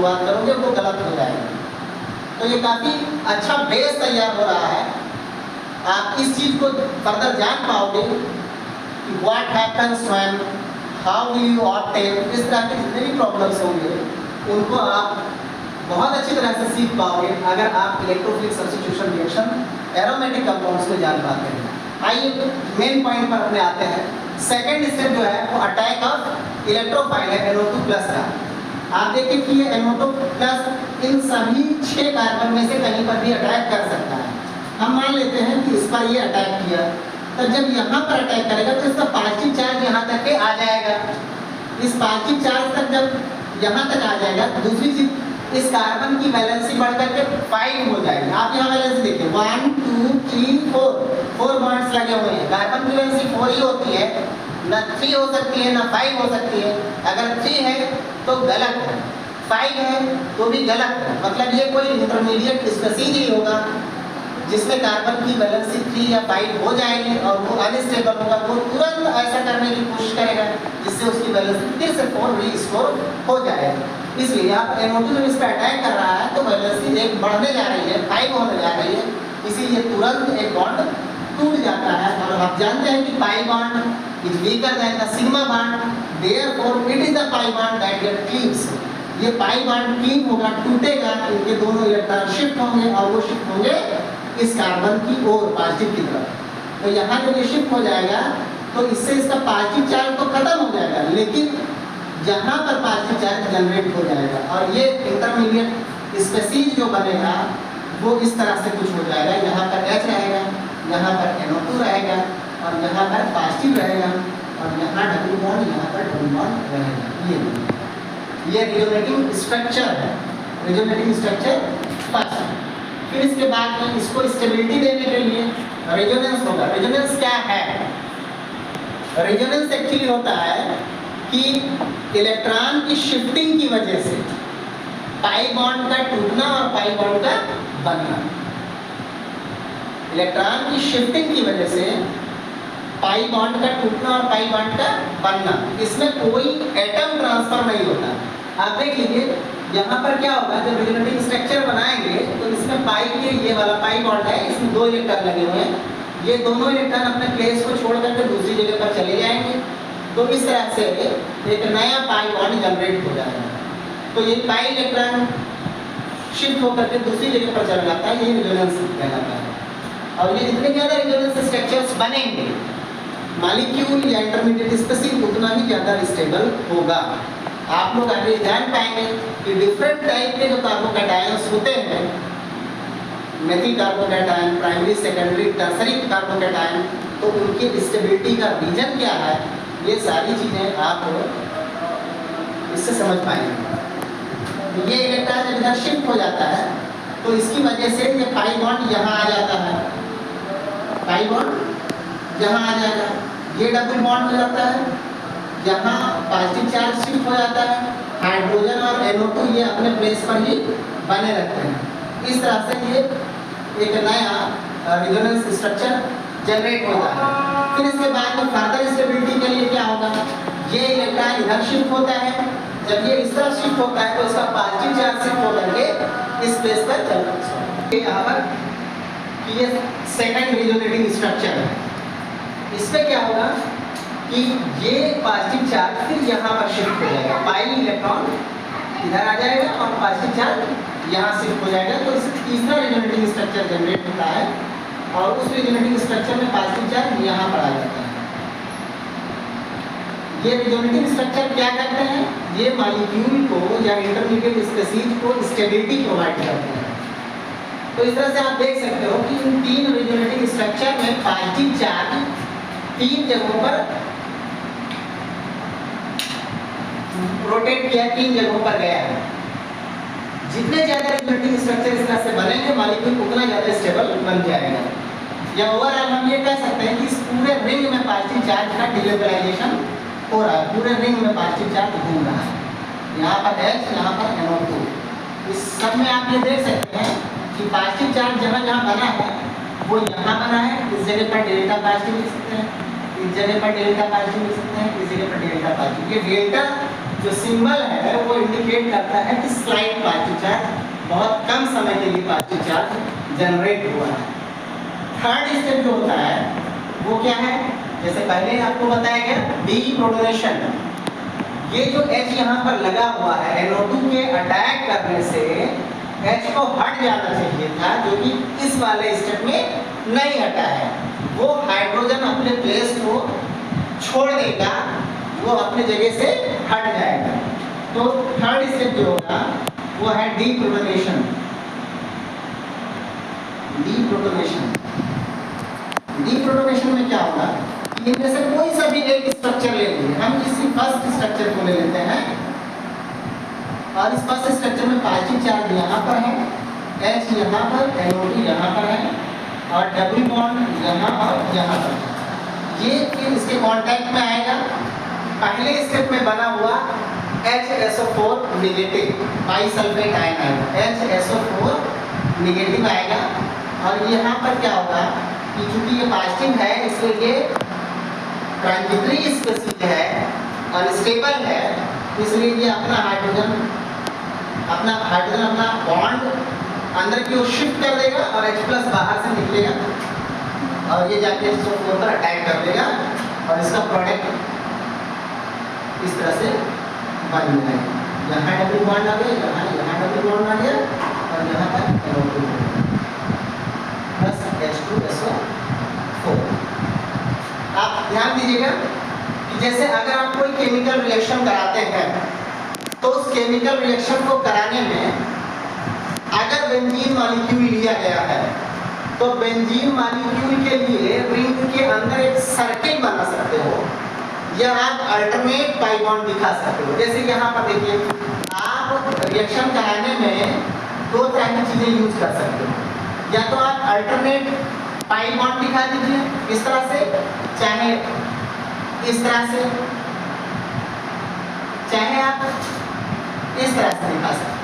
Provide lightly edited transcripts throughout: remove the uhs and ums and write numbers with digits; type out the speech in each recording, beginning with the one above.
शुरुआत करोगे वो गलत हो जाएगा। तो ये काफ़ी अच्छा बेस तैयार हो रहा है। आप इस चीज़ को फर्दर जान पाओगे कि what happens when, how will you obtain, इस तरह के जितने भी प्रॉब्लम्स होंगे उनको आप बहुत अच्छी तरह से सीख पाओगे अगर आप electrophilic substitution reaction aromatic compounds को जान पाते हैं। आइए मेन पॉइंट पर अपने आते हैं। सेकेंड स्टेप जो है वो अटैक ऑफ इलेक्ट्रोफाइल है NO2+ का। आप देखें कि ये NO2+ इन सभी 6 कार्बन में से कहीं पर भी अटैक कर सकता है। हम मान लेते हैं कि इस पर ये अटैक किया, तो जब यहाँ पर अटैक करेगा तो इसका पॉजिटिव चार्ज यहाँ तक के आ जाएगा। इस पॉजिटिव चार्ज तक जब यहाँ तक आ जाएगा, दूसरी चीज इस कार्बन की वैलेंसी बढ़ करके 5 हो जाएगी। आप यहाँ वैलेंसी देखिए 1 2 3 4 बॉन्ड्स लगे हुए हैं। कार्बन की वैलेंसी 4 ही होती है, ना 3 हो सकती है ना 5 हो सकती है। अगर 3 है तो गलत है, 5 है तो भी गलत है। मतलब ये कोई इंटरमीडिएट स्पीशीज ही होगा जिसमें कार्बन की वैलेंसी 3 या 5 हो जाएगी और वो अनस्टेबल होगा। वो तुरंत ऐसा करने की कोशिश करेगा जिससे उसकी वैलेंसी फिर से 4 रीस्टोर हो जाएगा। इसलिए आप NO2 जब इस पर अटैक कर रहा है तो वैलेंसी एक बढ़ने जा रही है, 5 होने जा रही है, इसीलिए तुरंत एक बॉन्ड टूट जाता है। और आप जानते हैं कि pi bond is weaker then the sigma bond, therefore it is the pi bond that get cleaves. ये पाई बॉन्ड क्लीव होगा, टूटेगा, इनके दोनों इलेक्ट्रॉन शिफ्ट होंगे और वो शिफ्ट होंगे इस कार्बन की ओर पॉजिटिव की तरफ। तो यहाँ जब ये शिफ्ट हो जाएगा तो इससे इसका पॉजिटिव चार्ज तो खत्म हो जाएगा, लेकिन जहाँ पर पॉजिटिव चार्ज जनरेट हो जाएगा और ये इंटरमीडिएट स्पीशीज जो बनेगा वो इस तरह से कुछ हो जाएगा। यहाँ पर H रहेगा, यहाँ पर NO2 रहेगा और यहाँ पर पॉजिटिव रहेगा और यहाँ डबल बॉन्ड, यहाँ पर डबल बॉन्ड रहेगा। ये रिजोनेटिंग स्ट्रक्चर है, रिजोनेटिंग स्ट्रक्चर फर्स्ट। फिर इसके बाद में इसको स्टेबिलिटी देने के लिए रेजोनेंस होगा। रेजोनेंस क्या है? रेजोनेंस एक्चुअली होता है कि इलेक्ट्रॉन की शिफ्टिंग की वजह से पाई बॉन्ड का टूटना और पाई बॉन्ड का बनना, इलेक्ट्रॉन की शिफ्टिंग की वजह से पाई बॉन्ड का टूटना और पाई बॉन्ड का बनना, इसमें कोई एटम ट्रांसफर नहीं होता। आप देख लीजिए यहाँ पर क्या होगा, जब रिजोनेटिंग स्ट्रक्चर बनाएंगे तो इसमें पाई के ये वाला पाई बॉन्ड है, इसमें 2 इलेक्ट्रॉन लगे हुए हैं, ये दोनों इलेक्ट्रॉन अपने प्लेस को छोड़ करके दूसरी जगह पर चले जाएंगे। तो इस तरह से एक नया पाई बॉन्ड जनरेट हो जाएगा। तो ये पाई इलेक्ट्रॉन शिफ्ट होकर के दूसरी जगह पर चला जाता है, ये रेजोनेंस कहलाता है। और ये जितने ज़्यादा रेजोनेंस स्ट्रक्चर्स बनेंगे, मॉलिक्यूल या इंटरमीडिएट स्पीशीज उतना ही ज़्यादा स्टेबल होगा। आप लोग आगे जान पाएंगे कि डिफरेंट टाइप के जो कार्बोकैटायंस होते हैं, methyl carbocation, primary secondary tertiary carbocation, तो उनकी स्टेबिलिटी का रीजन क्या है, ये सारी चीज़ें आप इससे समझ पाएंगे। ये इलेक्ट्रॉन जब इधर शिफ्ट हो जाता है तो इसकी वजह से ये पाई बॉन्ड यहाँ आ जाता है, पाई बॉन्ड यहाँ आ जाएगा, ये डबल बॉन्ड हो जाता है, यहाँ पॉजिटिव चार्ज शिफ्ट हो जाता है, हाइड्रोजन और NO2 ये अपने प्लेस पर ही बने रहते हैं। इस तरह से ये एक नया रेजोनेंस स्ट्रक्चर जनरेट होता है। फिर इसके बाद में फर्दर स्टेबिलिटी के लिए क्या होगा, ये इलेक्ट्रॉन इधर शिफ्ट होता है, जब ये इस तरफ शिफ्ट होता है तो इसका पॉजिटिव चार्ज शिफ्ट होकर के इस प्लेस पर चलता है। यहाँ पर कि ये सेकंड रेजोनेटिंग स्ट्रक्चर है, इसमें क्या होगा कि ये पॉजिटिव चार्ज फिर यहाँ पर शिफ्ट हो जाएगा, पाई इलेक्ट्रॉन इधर आ जाएगा और पॉजिटिव चार्ज यहाँ शिफ्ट हो जाएगा। तो इससे तीसरा रेजोनेटिंग स्ट्रक्चर जनरेट होता है और उस रेजोनेटिंग स्ट्रक्चर में पॉजिटिव चार्ज यहाँ पर आ जाता है। ये रेजोनेटिंग स्ट्रक्चर क्या करते हैं, ये मॉलिक्यूल को या इंटरमीडिएट स्पीशीज को स्टेबिलिटी प्रोवाइड करते हैं। तो इस तरह से आप देख सकते हो कि इन 3 रेजोनेटिंग स्ट्रक्चर में पॉजिटिव चार्ज 3 जगहों पर रोटेट किया, 3 जगहों पर गया है। जितने ज़्यादा रेजोनेटिंग स्ट्रक्चर इस तरह से बनेंगे मॉलिक्यूल उतना ज़्यादा स्टेबल बन जाएगा। या ओवरऑल हम ये कह सकते हैं कि इस पूरे रिंग में पॉजिटिव चार्ज का डिलोकलाइजेशन हो रहा है, पूरे रिंग में पॉजिटिव चार्ज घूम रहा है। यहाँ पर H, यहाँ पर NO2, इस सब में आप ये देख सकते हैं कि पॉजिटिव चार्ज जहाँ जहाँ बना है वो यहाँ बना है। इस जगह पर डेल्टा पॉजिटिव लिख सकते हैं, इस जगह पर डेल्टा पॉजिटिव लिख सकते हैं, इस जगह पर डेल्टा पॉजिटिव। ये डेल्टा जो सिंबल है वो इंडिकेट करता है कि स्लाइड पॉजिटिव चार्ज, बहुत कम समय के लिए पॉजिटिव चार्ज जनरेट हुआ है। थर्ड स्टेप जो होता है वो क्या है, जैसे पहले आपको बताया गया डीप्रोटोनेशन। ये जो H यहाँ पर लगा हुआ है NO2 के अटैक करने से H को हट जाना चाहिए था, जो कि इस वाले स्टेप में नहीं हटा है। वो हाइड्रोजन अपने प्लेस को छोड़ देगा, वो अपनी जगह से हट जाएगा। तो थर्ड स्टेप जो होगा वो है डीप्रोटोनेशन। डीप्रोटोनेशन डीप्रोटोनेशन में क्या होगा, इनमें से कोई सा भी एक स्ट्रक्चर ले लीजिए। हम इसी फर्स्ट स्ट्रक्चर को ले लेते हैं और इस फर्स्ट स्ट्रक्चर में पॉजिटिव चार्ज यहाँ पर है, H यहाँ पर, NO2 यहाँ पर है और डबल बॉन्ड यहाँ और यहाँ पर। ये फिर इसके कांटेक्ट में आएगा। पहले स्टेप में बना हुआ HSO4 नेगेटिव बाइसल्फेट आयन आएगा, HSO4 नेगेटिव आएगा। और यहाँ पर क्या होगा कि चूंकि ये पॉजिटिव है इसलिए ये ट्रांजिटरी स्पीशीज है और स्टेबल है, इसलिए ये अपना हाइड्रोजन अपना बॉन्ड अंदर की ओर शिफ्ट कर देगा और H+ बाहर से निकलेगा और ये जाके HSO4 पर अटैक कर देगा और इसका प्रोडक्ट इस तरह से बन जाएगा। यहाँ डबल बॉन्ड आ गया, यहाँ डबल बॉन्ड आ गया और यहाँ पर NO2 प्लस H2SO4। आप ध्यान दीजिएगा कि जैसे अगर आप कोई केमिकल रिएक्शन कराते हैं तो उस केमिकल रिएक्शन को कराने में अगर बेंजीन मॉलिक्यूल लिया गया है तो बेंजीन मॉलिक्यूल के लिए रिंग के अंदर एक सर्किल बना सकते हो या आप अल्टरनेट पाई बॉन्ड दिखा सकते हो। जैसे यहाँ पर देखिए, आप रिएक्शन कराने में दो तरह की चीजें यूज कर सकते हो। या तो आप अल्टरनेट पाई बॉन्ड दिखा दीजिए इस तरह से, चाहे इस तरह से, चाहे आप इस तरह से दिखा सकते हो।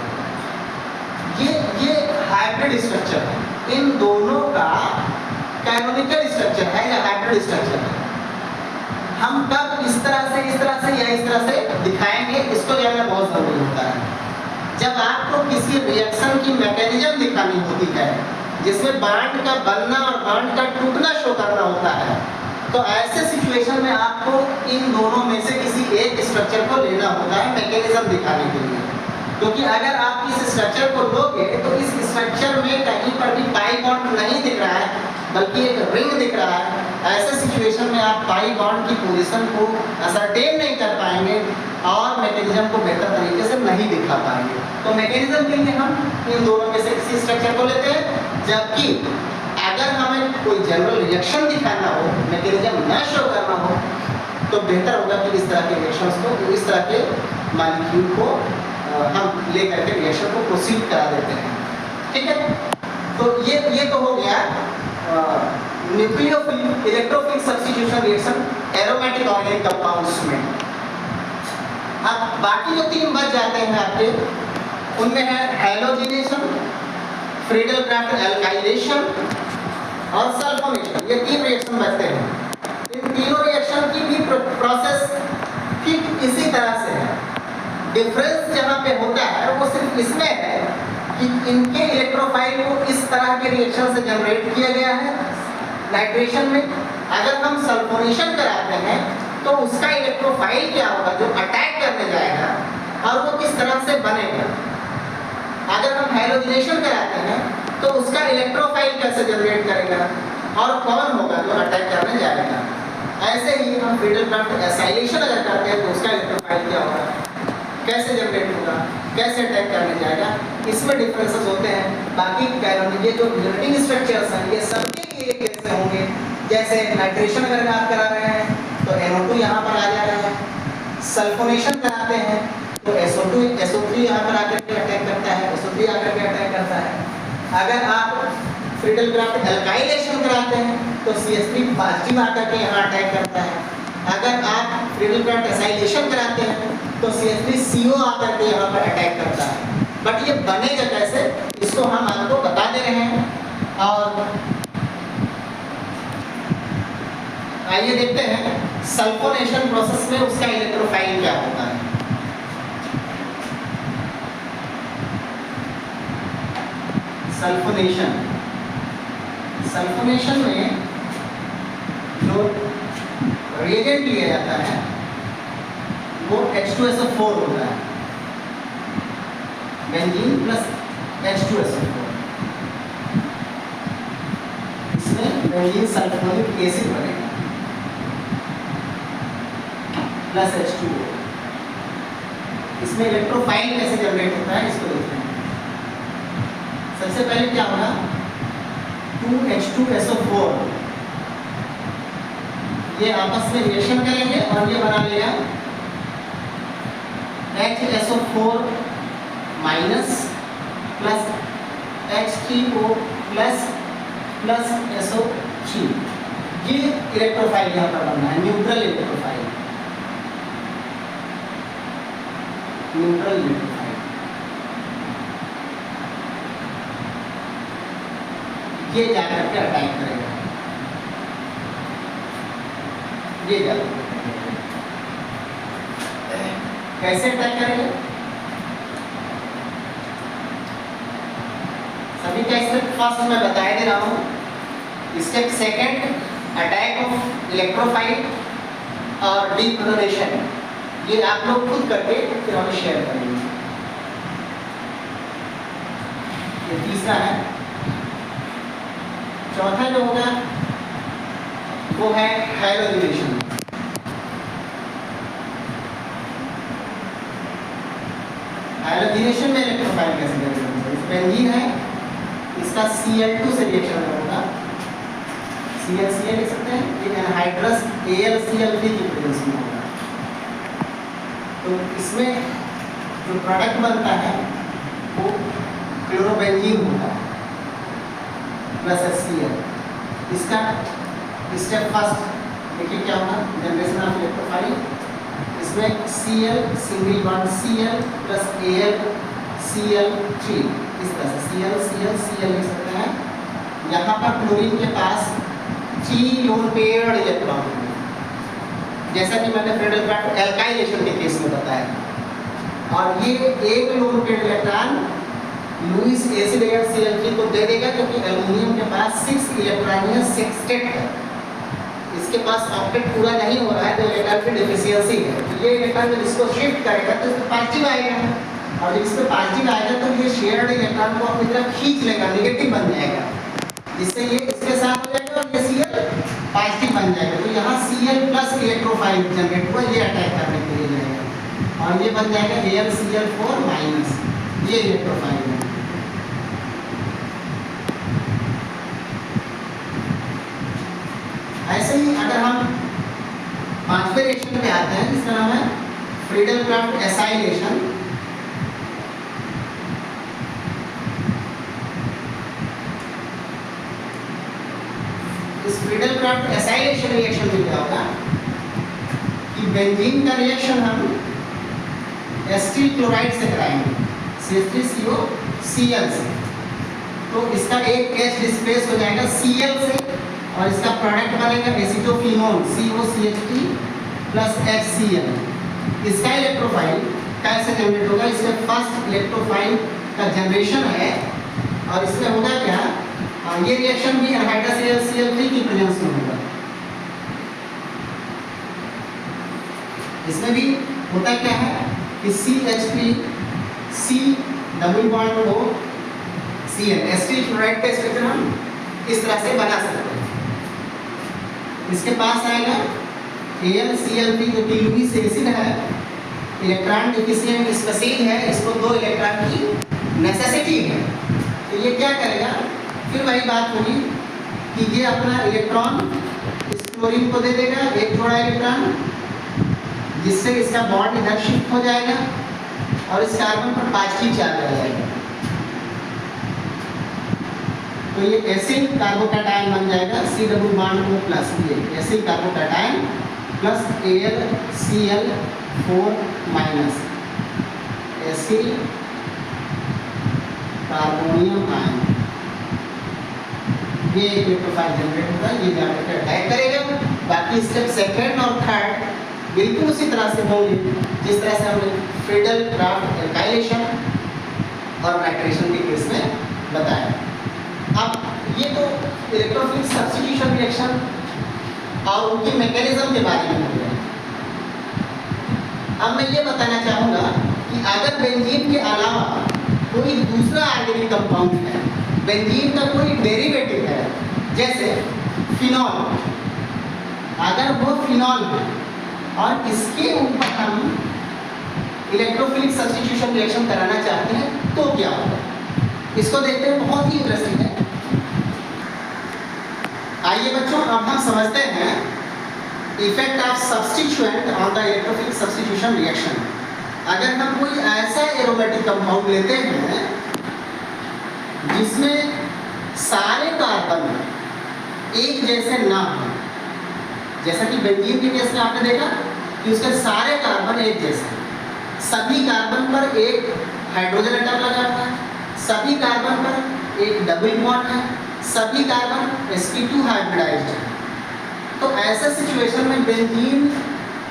ये हाइब्रिड स्ट्रक्चर है, इन दोनों का कैनोनिकल स्ट्रक्चर है या हाइब्रिड स्ट्रक्चर है। हम कब इस तरह से या इस तरह से दिखाएंगे, इसको जानना बहुत जरूरी होता है। जब आपको किसी रिएक्शन की मैकेनिज्म दिखानी होती है जिसमें बॉन्ड का बनना और बॉन्ड का टूटना शो करना होता है, तो ऐसे सिचुएशन में आपको इन दोनों में से किसी एक स्ट्रक्चर को लेना होता है मैकेनिज्म दिखाने के लिए। क्योंकि अगर आप इस स्ट्रक्चर को लोगे तो इस स्ट्रक्चर में कहीं पर भी पाई बॉन्ड नहीं दिख रहा है बल्कि एक रिंग दिख रहा है। ऐसे सिचुएशन में आप पाई बॉन्ड की पोजीशन को असरटेन नहीं कर पाएंगे और मैकेनिज्म को बेहतर तरीके से नहीं दिखा पाएंगे। तो मैकेनिज्म के लिए हम इन दोनों में से किसी स्ट्रक्चर को लेते हैं, जबकि अगर हमें कोई जनरल रिएक्शन दिखाना हो, मैकेनिज्म न शो करना हो, तो बेहतर होगा कि इस तरह के रिएक्शंस को, इस तरह के मॉलिक्यूल को हम लेकर के रिएक्शन को प्रोसीड करा देते हैं। ठीक है, तो ये तो हो गया nucleophile electrophile substitution reaction aromatic organic compounds में। अब बाकी जो तीन बच जाते हैं आपके, उनमें है हैलोजिनेशन, फ्रीडल क्राफ्ट एल्काइलेशन और सल्फोनेशन। ये तीन रिएक्शन बचते हैं। इन तीनों रिएक्शन की भी प्रोसेस ठीक इसी तरह से है। डिफरेंस जहाँ पे होता है वो सिर्फ इसमें है कि इनके इलेक्ट्रोफाइल को इस तरह के रिएक्शन से जनरेट किया गया है नाइट्रेशन में। अगर हम सल्फोनेशन कराते हैं तो उसका इलेक्ट्रोफाइल क्या होगा जो अटैक करने जाएगा और वो किस तरह से बनेगा। अगर हम हैलोजिनेशन कराते हैं तो उसका इलेक्ट्रोफाइल कैसे जनरेट करेगा और कौन होगा जो अटैक करने जाएगा। ऐसे ही हम फ्रीडल क्राफ्ट एसाइलेशन अगर करते हैं तो उसका इलेक्ट्रोफाइल क्या होगा, कैसे जनरेट होगा, कैसे अटैक करने जाएगा, इसमें डिफरेंसेस होते हैं। बाकी ये जो रिलेटिंग स्ट्रक्चर्स हैं ये सबके लिए कैसे होंगे, जैसे नाइट्रेशन अगर आप करा रहे हैं तो NO2 यहाँ पर आ जाएगा, सल्फोनेशन कराते हैं तो SO3 यहाँ पर आकर के अटैक करता है, SO3 आकर के अटैक करता है। अगर आप फ्रीडल क्राफ्ट एल्काइलेशन कराते हैं तो CH3 पॉजिटिव आकर के यहाँ अटैक करता है। अगर आप फ्रीडल क्राफ्ट एसाइलेशन कराते हैं तो CH3CO आकर के यहाँ पर अटैक करता है। बट ये बनेगा कैसे, इसको हम आपको बता दे रहे हैं। और आइए देखते हैं सल्फोनेशन प्रोसेस में उसका इलेक्ट्रोफाइल क्या होता है। सल्फोनेशन। सल्फोनेशन में जो रिएजेंट लिया जाता है वो H2SO4 होता है, बेंजीन प्लस H2SO4। इसमें बेंजीन सल्फोनिक एसिड बनेगा प्लस H2O। इसमें इलेक्ट्रोफाइल कैसे जनरेट होता है इसको देखते हैं। सबसे पहले क्या होगा, 2H2SO4 ये आपस में रिएक्शन करेंगे और ये बना लेगा HSO4 minus plus H3O plus plus SO3। ये इलेक्ट्रोफाइल यहाँ पर बनना है, न्यूट्रल इलेक्ट्रोफाइल। न्यूट्रल इलेक्ट्रोफाइल ये जाकर के अटैक करेगा, ये जाकर कैसे अटैक करेगा। सभी का स्टेप फर्स्ट मैं बता दे रहा हूँ। Step second attack of electrophile और डीप्रोटोनेशन, ये आप लोग खुद करके फिर हमें शेयर करेंगे। ये तीसरा है। चौथा जो होगा वो है हैलोजिनेशन। हैलोजिनेशन में इलेक्ट्रोफाइल कैसे करेंगे। इस बेंजीन है, इसका Cl2 से रिएक्शन होगा, ClCl लिख सकते हैं, ये एनहाइड्रस AlCl3 की प्रेजेंस में होगा। तो इसमें जो प्रोडक्ट बनता है वो क्लोरोबेंजीन होता है प्लस HCl। इसका स्टेप फर्स्ट देखिए क्या होगा, जनरेशन ऑफ इलेक्ट्रोफाइल। इसमें Cl single bond Cl plus AlCl3, इस तरह से Cl लिख सकते हैं। यहाँ पर क्लोरीन के पास 3 लोन पेयर्ड इलेक्ट्रॉन होंगे, जैसा कि मैंने फेडरल क्राफ्ट एल्काइलेशन के केस में बताया। और ये एक lone paired electron Lewis acid Cl3 को दे देगा, क्योंकि एल्युमिनियम के पास 6 इलेक्ट्रॉन है, सेक्सटेट है। इसके पास ऑक्टेट पूरा नहीं हो रहा है, तो इलेक्ट्रॉन की डेफिशिएंसी है। तो ये इलेक्ट्रॉन जब इसको शिफ्ट करेगा तो इसमें पॉजिटिव आएगा, और जब इसमें पॉजिटिव आएगा तो ये शेयर्ड इलेक्ट्रॉन को अपनी तरफ खींच लेगा, नेगेटिव बन जाएगा, जिससे ये इसके साथ हो जाएगा और ये Cl पॉजिटिव बन जाएगा। तो यहाँ Cl प्लस इलेक्ट्रोफाइल जनरेट हुआ, ये अटैक करने के लिए जाएगा और ये बन जाएगा AlCl4 माइनस, ये इलेक्ट्रोफाइल है। ऐसे ही अगर हम पांचवें रिएक्शन पे आते हैं जिसका नाम है फ्रीडल क्राफ्ट एसाइलेशन। इस फ्रीडल क्राफ्ट एसाइलेशन रिएक्शन में क्या होगा कि बेंजीन का रिएक्शन हम एसिटिल क्लोराइड से कराएंगे, C3COCl से। तो इसका एक H डिस्प्लेस हो जाएगा Cl से और इसका प्रोडक्ट बनेगा एसिटोफिनोल COCH3 प्लस HCl। इसका इलेक्ट्रोफाइल कैसे जनरेट होगा, इसमें फर्स्ट इलेक्ट्रोफाइल का जनरेशन है और इसमें होगा क्या, ये रिएक्शन भी एनहाइड्रस AlCl3 की प्रेजेंस में होगा। इसमें भी होता क्या है कि CH3 C डबल बॉन्ड को Cl एसिटिल क्लोराइड का स्ट्रक्चर हम इस तरह से बना सकते हैं। इसके पास आएगा AlCl3 जो कि लुईस एसिड है, इलेक्ट्रॉन डिफिशिएंट स्पेसीज है, इसको 2 इलेक्ट्रॉन की नेसेसिटी है। तो ये क्या करेगा, फिर वही बात होगी कि ये अपना इलेक्ट्रॉन इस क्लोरीन को दे देगा, एक जोड़ा इलेक्ट्रॉन, जिससे इसका बॉन्ड इधर शिफ्ट हो जाएगा और इस कार्बन पर पॉजिटिव चार्ज आ जाएगा। तो ये एसिड कार्बोकैटायन बन जाएगा, C डबल बॉन्ड को प्लस, ये acid carbocation plus AlCl4 minus acid carbonium ion, ये एक इलेक्ट्रोफाइल जनरेट होगा, ये जाकर अटैक करेगा। बाकी स्टेप सेकंड और थर्ड बिल्कुल उसी तरह से होंगे जिस तरह से हमने फ्रीडल क्राफ्ट एल्काइलेशन और नाइट्रेशन के केस में बताया। और उनकी मैकेनिज्म के बारे में हो गया। अब मैं ये बताना चाहूँगा कि अगर बेंजीन के अलावा कोई दूसरा ऑर्गेनिक कंपाउंड है, बेंजीन का कोई डेरिवेटिव है, जैसे फिनॉल, अगर वो फिनॉल है और इसके ऊपर हम इलेक्ट्रोफिलिक सब्स्टिट्यूशन रिएक्शन कराना चाहते हैं तो क्या होगा, इसको देखते हैं, बहुत ही इंटरेस्टिंग है। आइए बच्चों, अब हम समझते हैं effect of substituent on the electrophilic substitution reaction. अगर हम कोई ऐसा एरोमेटिक कंपाउंड लेते हैं जिसमें सारे कार्बन एक जैसे ना हो, जैसा कि बेंजीन के केस में आपने देखा कि उसके सारे कार्बन एक जैसे, सभी कार्बन पर एक हाइड्रोजन एटम लगा हुआ है, सभी कार्बन पर एक डबल बॉन्ड है, सभी कार्बन sp2 हाइब्रिडाइज्ड है, तो ऐसे सिचुएशन में बेंजीन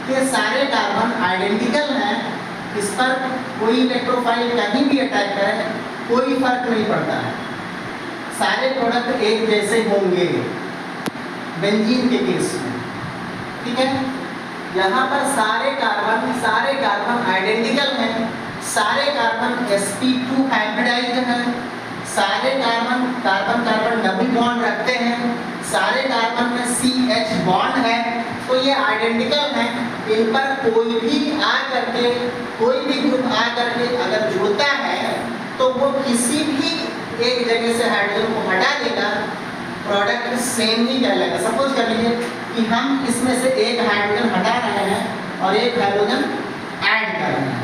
के सारे कार्बन आइडेंटिकल हैं, इस पर कोई इलेक्ट्रोफाइल कहीं भी अटैक करे कोई फर्क नहीं पड़ता है, सारे प्रोडक्ट एक जैसे होंगे बेंजीन के केस में। ठीक है, यहाँ पर सारे कार्बन आइडेंटिकल हैं, सारे कार्बन sp2 हाइब्रिडाइज्ड हैं, सारे कार्बन डबल बॉन्ड रखते हैं, सारे कार्बन में CH बॉन्ड है, तो ये आइडेंटिकल हैं। इन पर कोई भी ग्रुप आ करके अगर जुड़ता है तो वो किसी भी एक जगह से हाइड्रोजन को हटा देगा, प्रोडक्ट सेम ही कहलाएगा। सपोज कर लीजिए कि हम इसमें से एक हाइड्रोजन हटा रहे हैं और एक हाइड्रोजन ऐड कर रहे हैं,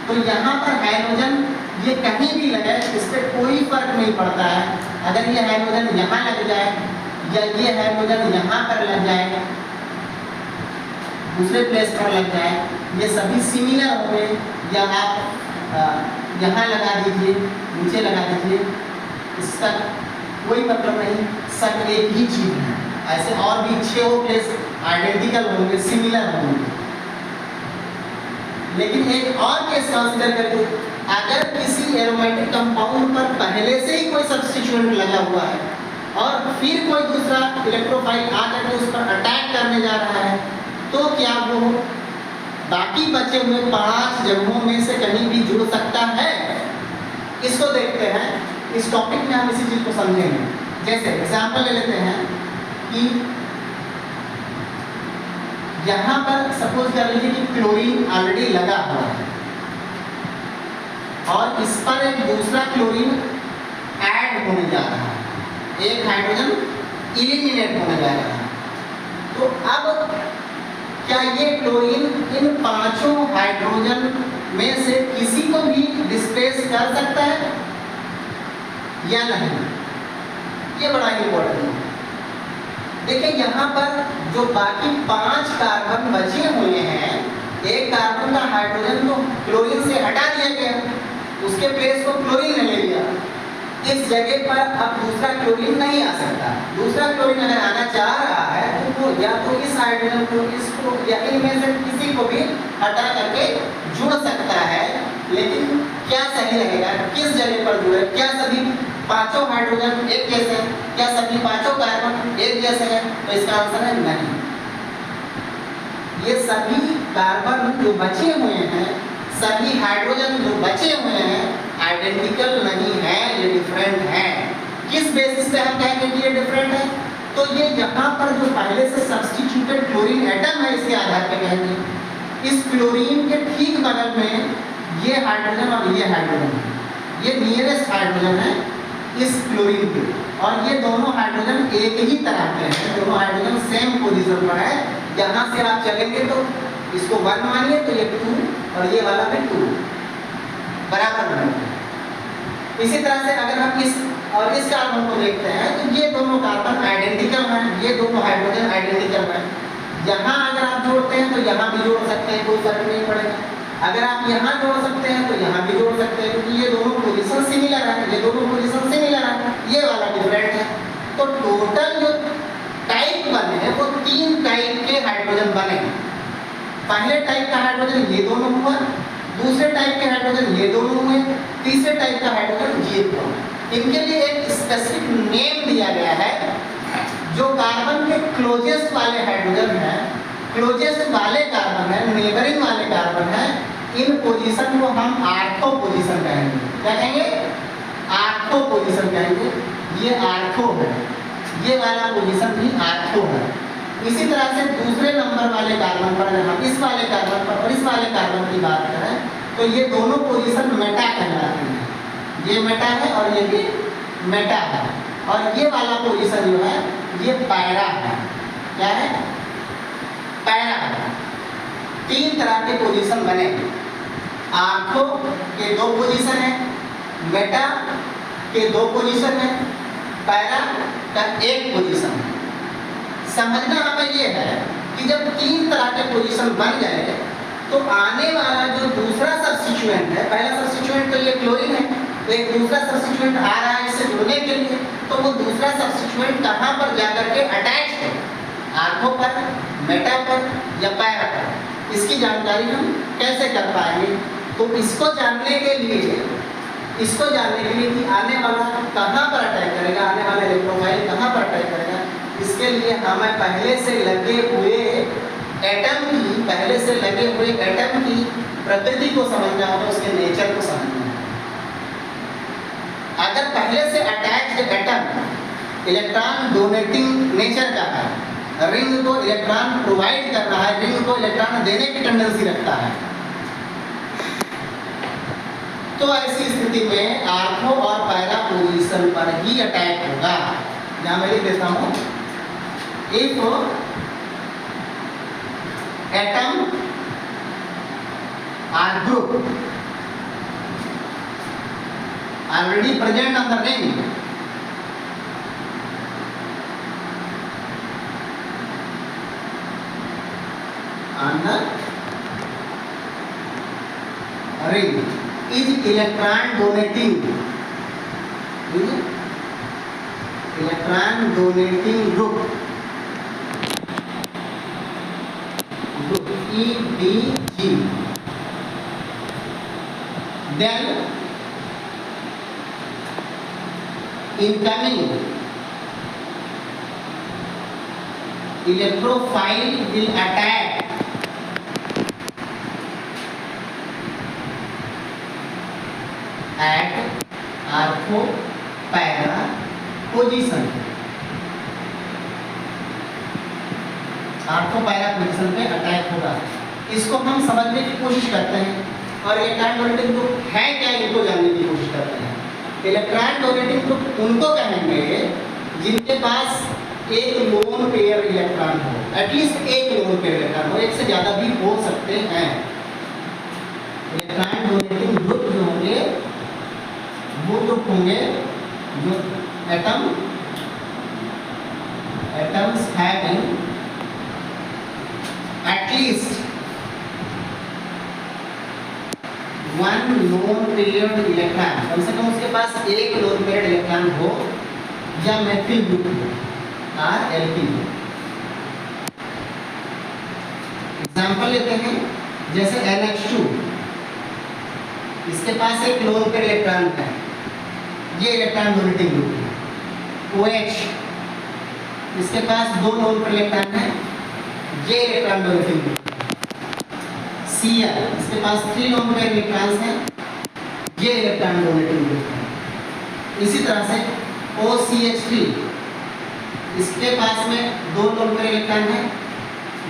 तो यहाँ पर हाइड्रोजन ये कहीं भी लगे इस पर कोई फर्क नहीं पड़ता है। अगर ये हाइड्रोजन यहाँ लग जाए या ये हाइड्रोजन यहाँ पर लग जाए, दूसरे प्लेस पर लग जाए, ये सभी सिमिलर होंगे, या आप यहाँ लगा दीजिए, नीचे लगा दीजिए, इसका कोई मतलब नहीं, सब एक ही चीज़ है। ऐसे और भी 6 प्लेस आइडेंटिकल होंगे, सिमिलर होंगे। लेकिन एक और केस कंसीडर करके, अगर किसी एरोमेटिक कंपाउंड पर पहले से ही कोई सब्स्टिट्यूएंट लगा हुआ है और फिर कोई दूसरा इलेक्ट्रोफाइल आकर के उस पर अटैक करने जा रहा है, तो क्या वो बाकी बचे हुए 5 जगहों में से कहीं भी जुड़ सकता है? इसको देखते हैं, इस टॉपिक में हम इसी चीज़ को समझेंगे। जैसे एग्जाम्पल ले लेते हैं कि यहाँ पर सपोज कर लीजिए कि क्लोरीन ऑलरेडी लगा हुआ है और इस पर एक दूसरा क्लोरीन ऐड होने जा रहा है, एक हाइड्रोजन इलिमिनेट होने जा रहा है। तो अब क्या ये क्लोरीन इन 5 हाइड्रोजन में से किसी को भी डिस्प्लेस कर सकता है या नहीं? ये बड़ा इंपॉर्टेंट है। देखिए यहाँ पर जो बाकी 5 कार्बन बचे हुए हैं, एक कार्बन का हाइड्रोजन को क्लोरीन से हटा दिया गया, उसके प्लेस को क्लोरीन ने ले लिया, इस जगह पर अब दूसरा क्लोरीन नहीं आ सकता। दूसरा क्लोरीन अगर आना चाह रहा है तो वो या तो इस हाइड्रोजन को, इसको या इनमें से किसी को भी हटा करके जुड़ सकता है। लेकिन क्या सही रहेगा, किस जगह पर जुड़े? क्या सभी 5 हाइड्रोजन एक जैसे हैं? क्या सभी 5 कार्बन एक जैसे हैं? तो इसका आंसर है नहीं। ये सभी कार्बन जो बचे हुए हैं, सभी हाइड्रोजन जो बचे हुए हैं, आइडेंटिकल नहीं है, ये डिफरेंट है। किस बेसिस पे हम कहेंगे कि ये डिफरेंट है? तो ये यहाँ पर जो पहले से सब्स्टिट्यूटेड क्लोरीन एटम है, इसके आधार पे कहेंगे। इस क्लोरीन के ठीक बगल में ये हाइड्रोजन और ये हाइड्रोजन है, ये नियरेस्ट हाइड्रोजन है इस क्लोरीन के, और ये दोनों हाइड्रोजन एक ही तरह के हैं, दोनों हाइड्रोजन सेम पोजीशन पर है। यहाँ से आप चलेंगे तो इसको 1 मानिए तो ये 2 और ये वाला भी 2 बराबर बनेगा। इसी तरह से अगर हम इस और इस कार्बन को देखते हैं तो ये दोनों कार्बन आइडेंटिकल हैं, ये दोनों हाइड्रोजन आइडेंटिकल हैं। यहाँ अगर आप जोड़ते हैं तो यहाँ भी जोड़ सकते हैं, कोई फर्क नहीं पड़ेगा। अगर आप यहाँ जोड़ सकते हैं तो यहाँ भी जोड़ सकते हैं, क्योंकि ये दोनों पोजीशन सिमिलर है, ये दोनों पोजीशन सिमिलर है, ये वाला डिफरेंट है। तो टोटल जो टाइप बने हैं वो 3 टाइप के हाइड्रोजन बने। पहले टाइप का हाइड्रोजन ये दोनों हुआ, दूसरे टाइप के हाइड्रोजन ये दोनों हुए, तीसरे टाइप का हाइड्रोजन ये हुआ। इनके लिए एक स्पेसिफिक नेम दिया गया है जो कार्बन के क्लोजेस्ट वाले हाइड्रोजन है, क्लोजेस्ट वाले कार्बन है, नेबरिंग वाले कार्बन है, इन पोजीशन को हम आर्थो पोजीशन कहेंगे। क्या कहेंगे? आर्थो पोजीशन कहेंगे। ये आर्थो है, ये वाला पोजीशन भी आर्थो है। इसी तरह से दूसरे नंबर वाले कार्बन पर अगर हम इस वाले कार्बन पर और इस वाले कार्बन की बात करें तो ये दोनों पोजीशन मेटा कहलाती है। ये मेटा है और ये भी मेटा है, और ये वाला पोजीशन जो है ये पैरा है। क्या है? पैरा है। तीन तरह के पोजीशन बने। आर्थो के दो पोजीशन है, मेटा के दो पोजीशन है, पैरा का एक पोजीशन है। समझना हमें ये है कि जब तीन तरह के पोजीशन बन जाए तो आने वाला जो दूसरा सब्स्टिट्यूएंट है, पहला सब्स्टिट्यूएंट तो ये क्लोरीन है, तो एक दूसरा सब्स्टिट्यूएंट आ रहा है इससे जुड़ने के लिए, तो वो दूसरा सब्स्टिट्यूएंट कहाँ पर जाकर के अटैच है? आर्थो पर, मेटा पर या पैरा पर। इसकी जानकारी हम कैसे कर पाएंगे? तो इसको जानने के लिए कि आने वाला कहाँ पर अटैक करेगा, आने वाला इलेक्ट्रोफाइल कहाँ पर अटैक करेगा, इसके लिए हमें पहले से लगे हुए एटम की प्रकृति को समझना होगा, उसके नेचर को समझना होगा। अगर पहले से attached atom electron donating nature का है, रिंग को इलेक्ट्रॉन प्रोवाइड कर रहा है, रिंग को इलेक्ट्रॉन देने की टेंडेंसी रखता है, तो ऐसी स्थिति में आर्थो और पैरा पोजीशन पर ही अटैक होगा। यहाँ मैं लिख देता हूँ, if atom or group already present on the ring, is electron donating group EDG, then incoming electrophile will attack at ortho para position, ortho para position पे अटैक होगा। इसको हम समझने की कोशिश करते हैं और इलेक्ट्रॉन डोनेटिंग ग्रुप है क्या, इनको जानने की कोशिश करते हैं। इलेक्ट्रॉन डोनेटिंग ग्रुप उनको कहेंगे जिनके पास एक लोन पेयर इलेक्ट्रॉन हो, एटलीस्ट एक लोन पेयर इलेक्ट्रॉन हो, एक से ज़्यादा भी हो सकते हैं। इलेक्ट्रॉन डोनेटिंग ग्रुप जो होंगे वो ग्रुप होंगे जो atoms having at least one lone paired electron, कम से कम उसके पास एक लोन पेयर्ड इलेक्ट्रॉन हो या मेथिल ग्रुप हो, RLP। एग्जाम्पल लेते हैं, जैसे NH2, इसके पास एक लोन पेयर्ड इलेक्ट्रॉन है, ये इलेक्ट्रॉन डोनेटिंग ग्रुप है। OH, इसके पास दो लोन पेयर्ड इलेक्ट्रॉन है, ये इलेक्ट्रॉन डोनेटिंग ग्रुप है। Cl, इसके पास 3 लोन पेयर इलेक्ट्रॉन्स हैं, ये इलेक्ट्रॉन डोनेटिंग ग्रुप है। इसी तरह से OCH3, इसके पास में 2 लोन पेयर इलेक्ट्रॉन है,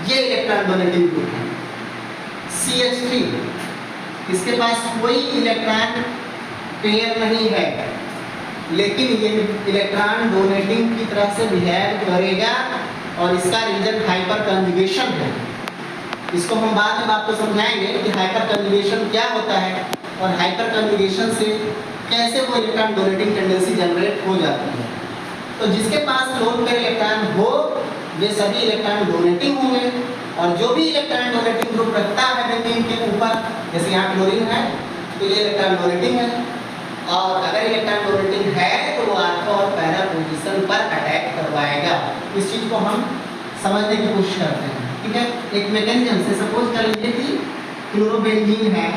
ये इलेक्ट्रॉन डोनेटिंग ग्रुप है। CH3, इसके पास कोई इलेक्ट्रॉन पेयर नहीं है, लेकिन ये इलेक्ट्रॉन डोनेटिंग की तरह से बिहेव करेगा और इसका रीजन हाइपर कंजुगेशन है। इसको हम बाद में आपको समझाएंगे कि हाइपर कंजुगेशन क्या होता है और हाइपर कंजुगेशन से कैसे वो इलेक्ट्रॉन डोनेटिंग टेंडेंसी जनरेट हो जाती है। तो जिसके पास लोन पेयर इलेक्ट्रॉन हो वे सभी इलेक्ट्रॉन डोनेटिंग होंगे, और जो भी इलेक्ट्रॉन डोनेटिंग ग्रुप रखता है बेंजीन के ऊपर, जैसे यहाँ क्लोरीन है तो ये इलेक्ट्रॉन डोनेटिंग है, और अगर इलेक्ट्रॉन डोनेटिंग है तो वो आर्थो और पैरा पोजीशन पर अटैक करवाएगा। इस चीज़ को हम समझने की कोशिश करते हैं, ठीक है। एक मैकेनिज्म से सपोज कर लीजिए कि क्लोरोबेंजीन है,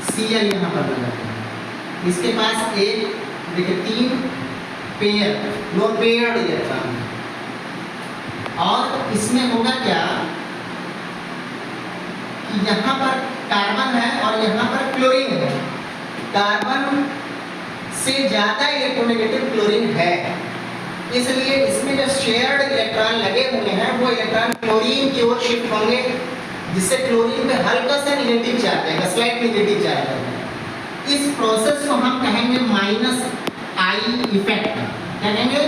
Cl यहाँ पर लगा है, इसके पास एक देखिए 3 पेयर, लोन पेयर्ड इलेक्ट्रॉन। और इसमें होगा क्या कि यहाँ पर कार्बन है और यहाँ पर क्लोरीन है। कार्बन से ज़्यादा इलेक्ट्रोनेगेटिव क्लोरीन है, इसलिए इसमें जो शेयर्ड इलेक्ट्रॉन लगे हुए हैं वो इलेक्ट्रॉन क्लोरीन की ओर शिफ्ट होंगे, जिससे क्लोरीन पे हल्का सा नेगेटिव चार्ज आएगा, स्लाइट नेगेटिव चार्ज आएगा। इस प्रोसेस को हम कहेंगे माइनस आई इफेक्ट। क्या कहेंगे?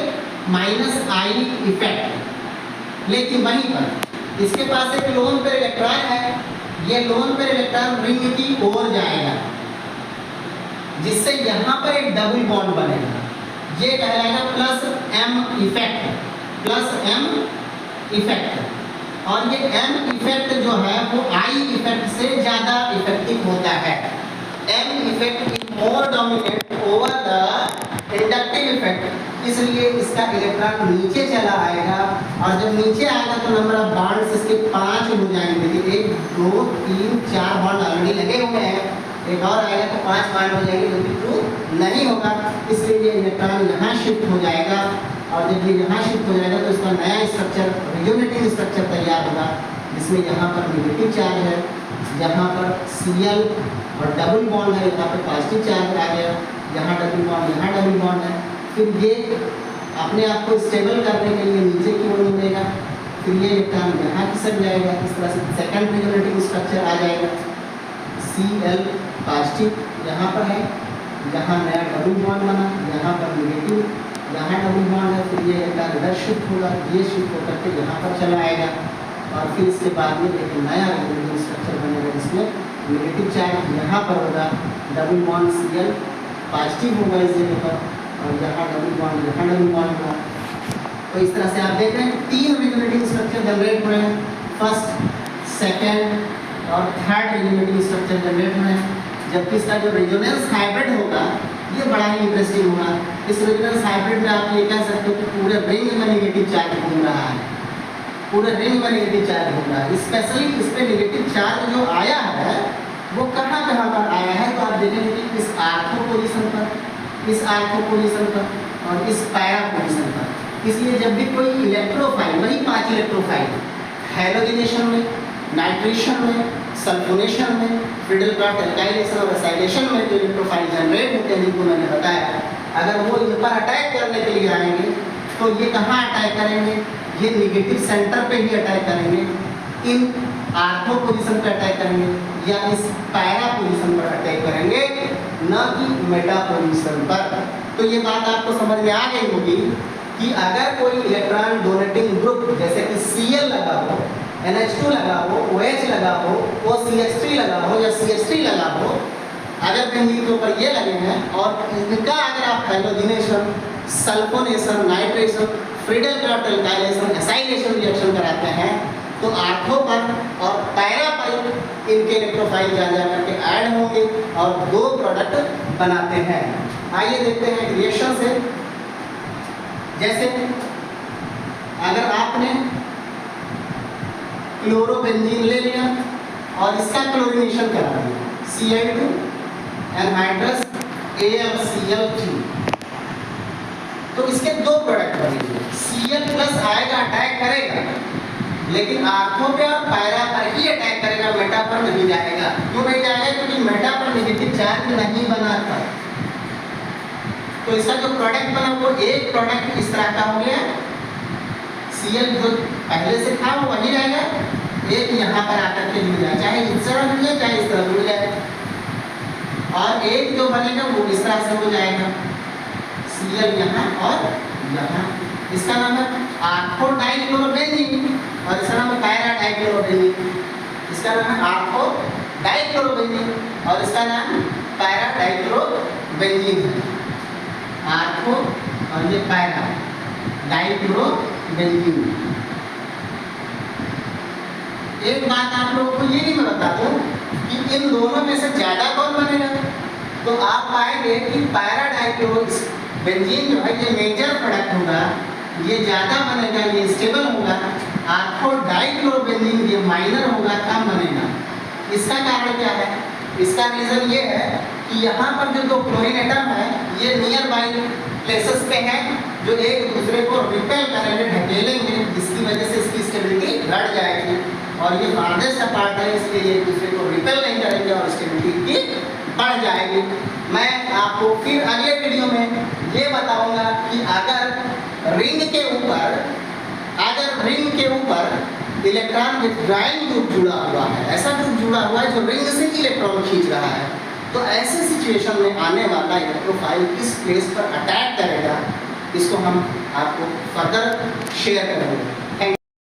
Minus I effect. लेकिन वहीं पर इसके पास एक लोन पेयर इलेक्ट्रॉन है, ये लोन पेयर इलेक्ट्रॉन रिंग की ओर जाएगा, जिससे यहाँ पर एक डबल बॉन्ड बनेगा। ये कहलाएगा plus M effect, plus M effect. और ये एम इफेक्ट जो है वो आई इफेक्ट से ज़्यादा इफेक्टिव होता है। M effect is more dominate over the inductive effect, इसलिए इसका इलेक्ट्रॉन नीचे चला आएगा। और जब नीचे आएगा तो नंबर ऑफ बॉन्ड्स इसके 5 हो जाएंगे। देखिए 1 2 3 4 बॉन्ड ऑलरेडी लगे हुए हैं, एक और आएगा तो 5 बॉन्ड हो जाएंगे, जो कि ट्रू नहीं होगा। इसलिए ये इलेक्ट्रॉन यहाँ शिफ्ट हो जाएगा, और जब ये यहाँ शिफ्ट हो जाएगा तो इसका नया स्ट्रक्चर, रेजोनेटिव स्ट्रक्चर तैयार होगा, जिसमें यहाँ पर नेगेटिव चार्ज है, यहाँ पर Cl और डबल बॉन्ड है, यहाँ पर पॉजिटिव चार्ज आ गया, यहाँ डबल बॉन्ड, यहाँ डबल बॉन्ड है। फिर ये अपने आप को स्टेबल करने के लिए नीचे की ओर मुड़ेगा, फिर ये इलेक्ट्रॉन यहाँ खिसक जाएगा। इस तरह से सेकंड रेजोनेटिव स्ट्रक्चर आ जाएगा। Cl पॉजिटिव यहाँ पर है, यहाँ नया डबल बॉन्ड बना, यहाँ पर नेगेटिव, यहाँ डबल बॉन्ड है, फिर ये इलेक्ट्रॉन इधर शिफ्ट होगा, ये शिफ्ट होकर के यहाँ पर चला आएगा। और फिर इसके बाद में एक नया रेजोनेटिव स्ट्रक्चर बनेगा, जिसमें नेगेटिव चार्ज यहाँ पर होगा, डबल बॉन्ड Cl पॉजिटिव होगा इस जगह पर, और यहाँ डबल बॉन्ड, यहाँ डबल बॉन्ड होगा। तो इस तरह से आप देख रहे हैं 3 रेजोनेटिव स्ट्रक्चर जनरेट हुए हैं, फर्स्ट, सेकेंड और थर्ड रेजोनेटिव स्ट्रक्चर जनरेट हुए हैं। जबकि इसका जो रेजोनेंस हाइब्रिड होगा ये बड़ा ही इंटरेस्टिंग होगा। इस रेजोनेंस हाइब्रिड में आप ये कह सकते हो कि पूरे रिंग में नेगेटिव चार्ज घूम रहा है, पूरे रिंग में नेगेटिव चार्ज घूम रहा है। स्पेशली इस पे नेगेटिव चार्ज जो आया है वो कहाँ कहाँ पर आया है, तो आप देखेंगे कि इस आर्थो पोजीशन पर, इस आर्थो पोजीशन पर और इस पैरा पोजीशन पर। इसलिए जब भी कोई इलेक्ट्रोफाइल, वही 5 इलेक्ट्रोफाइल, हैलोजिनेशन में, नाइट्रेशन में, सल्फोनेशन में, फ्रीडल-क्राफ्ट एल्काइलेशन और एसाइलेशन में जो इलेक्ट्रोफाइल जनरेट होते हैं, जिनको मैंने बताया, अगर वो इन पर अटैक करने के लिए आएंगे तो ये कहाँ अटैक करेंगे? ये नेगेटिव सेंटर पे ही अटैक करेंगे, इन आर्थो पोजीशन पे अटैक करेंगे, या इस पैरा पोजीशन पर अटैक करेंगे, न कि मेटा पोजीशन पर। तो ये बात आपको समझ में आ गई होगी कि अगर कोई इलेक्ट्रॉन डोनेटिंग ग्रुप, जैसे कि Cl लगा हो, NH2 लगा हो, OH लगा हो, OCH3 लगा हो या CH3 लगा हो, अगर बेंजीन के ऊपर ये लगे हैं और इनका अगर आप halogenation, sulphonation, nitration, Friedel-Crafts alkylation, acylation reaction कराते हैं, तो आर्थो पर और पैरा पर इनके इलेक्ट्रोफाइल जा करके ऐड होंगे और 2 प्रोडक्ट बनाते हैं। आइए देखते हैं रिएक्शन से। जैसे अगर आपने क्लोरोबेंजीन ले लिया और इसका क्लोरीनेशन करा दिया, Cl2 एनहाइड्रस AlCl3, तो इसके 2 प्रोडक्ट बनेंगे। Cl प्लस आएगा, अटैक करेगा, लेकिन आर्थो पे और पैरा पर ही अटैक करेगा, मेटा पर नहीं जाएगा। क्यों नहीं जाएगा? क्योंकि मेटा पर नेगेटिव चार्ज नहीं बना था। तो इसका जो प्रोडक्ट बना वो एक प्रोडक्ट इस तरह का हो गया, Cl जो पहले से था वो वही रहेगा, एक यहाँ पर आकर के मिल जाए, चाहे इस तरह मिल जाए चाहे इस तरह मिल जाए, और एक जो बनेगा वो इस तरह से हो जाएगा, Cl यहाँ और यहाँ। इसका नाम है आर्थो डाइक्लोरोबेंजीन और इसका नाम है पैरा डाइक्लोरोबेंजीन। इसका नाम है आर्थो डाइक्लोरोबेंजीन और इसका नाम पैरा डाइक्लोरोबेंजीन है। आर्थो और ये पैरा डाइक्लोरोबेंजीन। एक बात आप लोगों को ये नहीं मैं बता दूं कि इन दोनों में से ज़्यादा कौन बनेगा, तो आप पाएंगे कि पैरा डाइक्लोरोबेंजीन जो है ये मेजर प्रोडक्ट होगा, ये ज़्यादा बनेगा, ये स्टेबल होगा। आर्थो डाइक्लोरोबेंजीन ये माइनर होगा, कम बनेगा। इसका कारण क्या है? इसका रीज़न ये है कि यहाँ पर जो 2 क्लोरीन एटम है ये नियर बाई प्लेसेस पे हैं जो एक दूसरे को रिपेल करेंगे, ढकेलेंगे, जिसकी वजह से इसकी स्टेबिलिटी घट जाएगी। और ये फार्देस्ट पार्ट है, इसलिए ये एक दूसरे को रिपेल नहीं करेंगे और स्टेबिलिटी की बढ़ जाएगी। मैं आपको फिर अगले वीडियो में ये बताऊंगा कि अगर रिंग के ऊपर इलेक्ट्रॉन विथड्राइंग ग्रुप जुड़ा हुआ है, ऐसा ग्रुप जुड़ा हुआ है जो रिंग से इलेक्ट्रॉन खींच रहा है, तो ऐसे सिचुएशन में आने वाला इलेक्ट्रोफाइल किस प्लेस पर अटैक करेगा, इसको हम आपको फर्दर शेयर करेंगे।